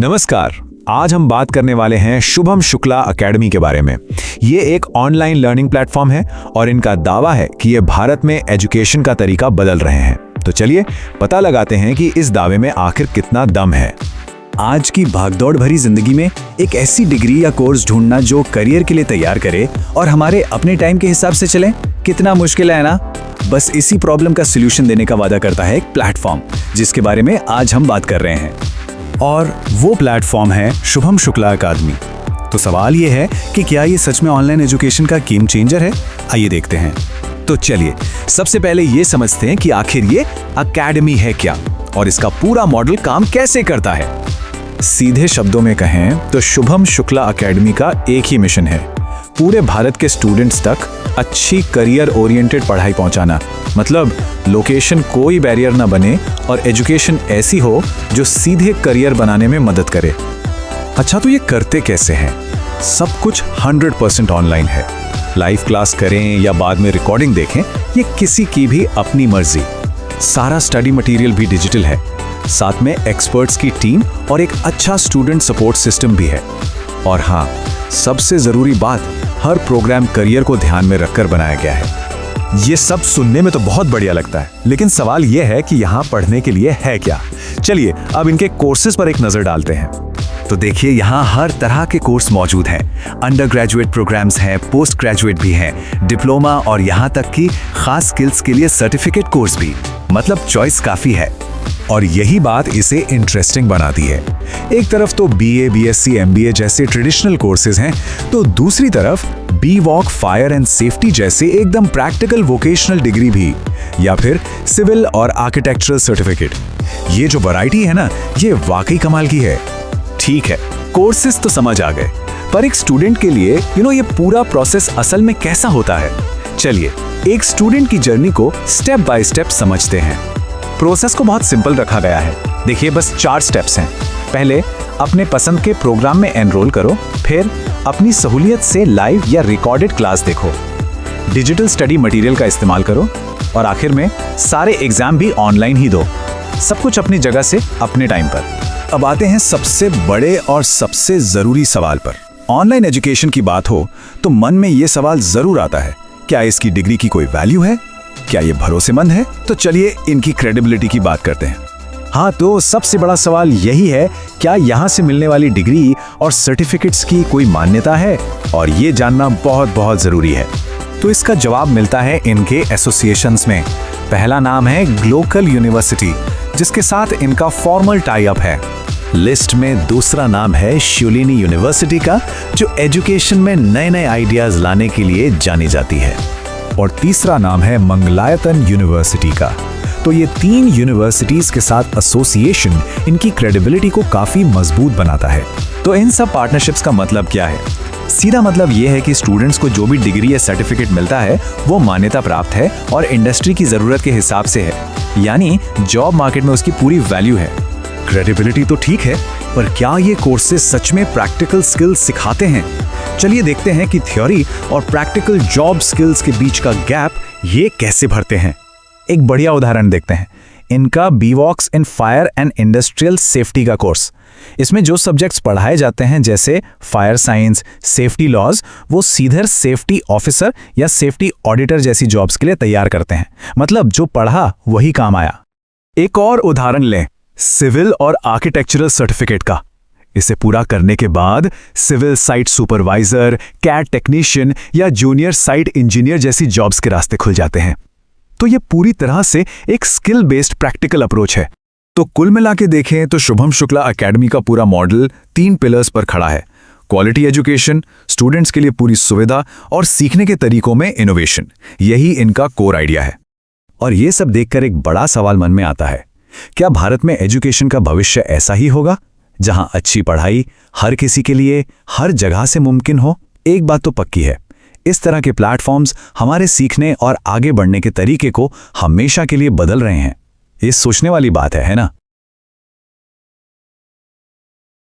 नमस्कार। आज हम बात करने वाले हैं शुभम शुक्ला अकेडमी के बारे में। ये एक ऑनलाइन लर्निंग प्लेटफॉर्म है और इनका दावा है कि ये भारत में एजुकेशन का तरीका बदल रहे हैं। तो चलिए पता लगाते हैं कि इस दावे में आखिर कितना दम है। आज की भागदौड़ भरी जिंदगी में एक ऐसी डिग्री या कोर्स ढूंढना जो करियर के लिए तैयार करे और हमारे अपने टाइम के हिसाब से चले, कितना मुश्किल है ना। बस इसी प्रॉब्लम का सलूशन देने का वादा करता है एक प्लेटफॉर्म, जिसके बारे में आज हम बात कर रहे हैं। और वो प्लेटफॉर्म है शुभम शुक्ला अकादमी। तो सवाल ये है कि क्या ये सच में ऑनलाइन एजुकेशन का गेम चेंजर है? आइए देखते हैं। तो चलिए सबसे पहले ये समझते हैं कि आखिर ये अकेडमी है क्या और इसका पूरा मॉडल काम कैसे करता है। सीधे शब्दों में कहें तो शुभम शुक्ला अकेडमी का एक ही मिशन है, पूरे भारत के स्टूडेंट्स तक अच्छी करियर ओरिएंटेड पढ़ाई पहुंचाना। मतलब लोकेशन कोई बैरियर ना बने और एजुकेशन ऐसी हो जो सीधे करियर बनाने में मदद करे। अच्छा, तो ये करते कैसे हैं? सब कुछ 100% ऑनलाइन है। लाइव क्लास करें या बाद में रिकॉर्डिंग देखें, ये किसी की भी अपनी मर्जी। सारा स्टडी मटेरियल भी डिजिटल है, साथ में एक्सपर्ट्स की टीम और एक अच्छा स्टूडेंट सपोर्ट सिस्टम भी है। और हाँ, सबसे जरूरी बात, हर प्रोग्राम करियर को ध्यान में रखकर बनाया गया है। ये सब सुनने में तो बहुत बढ़िया लगता है, लेकिन सवाल यह है कि यहाँ पढ़ने के लिए है क्या। चलिए अब इनके कोर्सेज पर एक नजर डालते हैं। तो देखिए, यहाँ हर तरह के कोर्स मौजूद हैं। अंडर ग्रेजुएट प्रोग्राम्स हैं, पोस्ट ग्रेजुएट भी हैं, डिप्लोमा और यहाँ तक कि खास स्किल्स के लिए सर्टिफिकेट कोर्स भी। मतलब चॉइस काफी है और यही बात इसे इंटरेस्टिंग बनाती है। एक तरफ तो बीए, बीएससी, एमबीए जैसे ट्रेडिशनल कोर्सेज हैं, तो दूसरी तरफ बी-वॉक, फायर एंड सेफ्टी जैसे एकदम प्रैक्टिकल वोकेशनल डिग्री भी, या फिर सिविल और आर्किटेक्चरल सर्टिफिकेट। ये जो वैरायटी है ना, ये वाकई कमाल की है। ठीक है, कोर्सेज तो समझ आ गए, पर एक स्टूडेंट के लिए ये पूरा प्रोसेस असल में कैसा होता है। चलिए एक स्टूडेंट की जर्नी को स्टेप बाय स्टेप समझते हैं। प्रोसेस को बहुत सिंपल रखा गया है। देखिए, बस 4 स्टेप्स हैं। पहले अपने पसंद के प्रोग्राम में एनरोल करो, फिर अपनी सहूलियत से लाइव या रिकॉर्डेड क्लास देखो, डिजिटल स्टडी मटेरियल का इस्तेमाल करो और आखिर में सारे एग्जाम भी ऑनलाइन ही दो। सब कुछ अपनी जगह से अपने टाइम पर। अब आते हैं सबसे बड़े और सबसे जरूरी सवाल पर। ऑनलाइन एजुकेशन की बात हो तो मन में ये सवाल जरूर आता है, क्या इसकी डिग्री की कोई वैल्यू है? क्या ये भरोसेमंद है? तो चलिए इनकी क्रेडिबिलिटी की बात करते हैं। हाँ, तो सबसे बड़ा सवाल यही है, क्या यहाँ से मिलने वाली डिग्री और सर्टिफिकेट्स की कोई मान्यता है? और ये जानना बहुत बहुत जरूरी है। तो इसका जवाब मिलता है इनके एसोसिएशंस में। पहला नाम है ग्लोकल यूनिवर्सिटी, जिसके साथ इनका फॉर्मल टाई अप है। लिस्ट में दूसरा नाम है शुलिनी यूनिवर्सिटी का, जो एजुकेशन में नए नए आइडियाज लाने के लिए जानी जाती है। और तीसरा नाम है मंगलायतन यूनिवर्सिटी का। तो ये 3 यूनिवर्सिटीज के साथ एसोसिएशन इनकी क्रेडिबिलिटी को काफी मजबूत बनाता है। तो इन सब पार्टनरशिप्स का मतलब क्या है? सीधा मतलब ये है कि स्टूडेंट्स को जो भी डिग्री या सर्टिफिकेट मिलता है वो मान्यता प्राप्त है और इंडस्ट्री की जरूरत के हिसाब से है, यानी जॉब मार्केट में उसकी पूरी वैल्यू है। क्रेडिबिलिटी तो ठीक है, पर क्या ये कोर्सेज सच में प्रैक्टिकल स्किल्स सिखाते हैं? चलिए देखते हैं कि थ्योरी और प्रैक्टिकल जॉब स्किल्स के बीच का गैप ये कैसे भरते हैं। एक बढ़िया उदाहरण देखते हैं, इनका B Voc in fire and industrial safety का कोर्स। इसमें जो सब्जेक्ट्स पढ़ाए जाते हैं जैसे फायर साइंस, सेफ्टी लॉज, वो सीधे सेफ्टी ऑफिसर या सेफ्टी ऑडिटर जैसी जॉब्स के लिए तैयार करते हैं। मतलब जो पढ़ा वही काम आया। एक और उदाहरण लें, सिविल और आर्किटेक्चरल सर्टिफिकेट का। इसे पूरा करने के बाद civil site supervisor, CAD technician या जूनियर साइट इंजीनियर जैसी जॉब्स के रास्ते खुल जाते हैं। तो ये पूरी तरह से एक स्किल बेस्ड प्रैक्टिकल अप्रोच है। तो कुल मिला के देखें तो शुभम शुक्ला अकेडमी का पूरा मॉडल 3 पिलर्स पर खड़ा है। क्वालिटी एजुकेशन, स्टूडेंट्स के लिए पूरी सुविधा और सीखने के तरीकों में इनोवेशन। यही इनका कोर आइडिया है। और ये सब देखकर एक बड़ा सवाल मन में आता है, क्या भारत में एजुकेशन का भविष्य ऐसा ही होगा, जहां अच्छी पढ़ाई हर किसी के लिए हर जगह से मुमकिन हो? एक बात तो पक्की है, इस तरह के प्लेटफॉर्म्स हमारे सीखने और आगे बढ़ने के तरीके को हमेशा के लिए बदल रहे हैं। ये सोचने वाली बात है ना?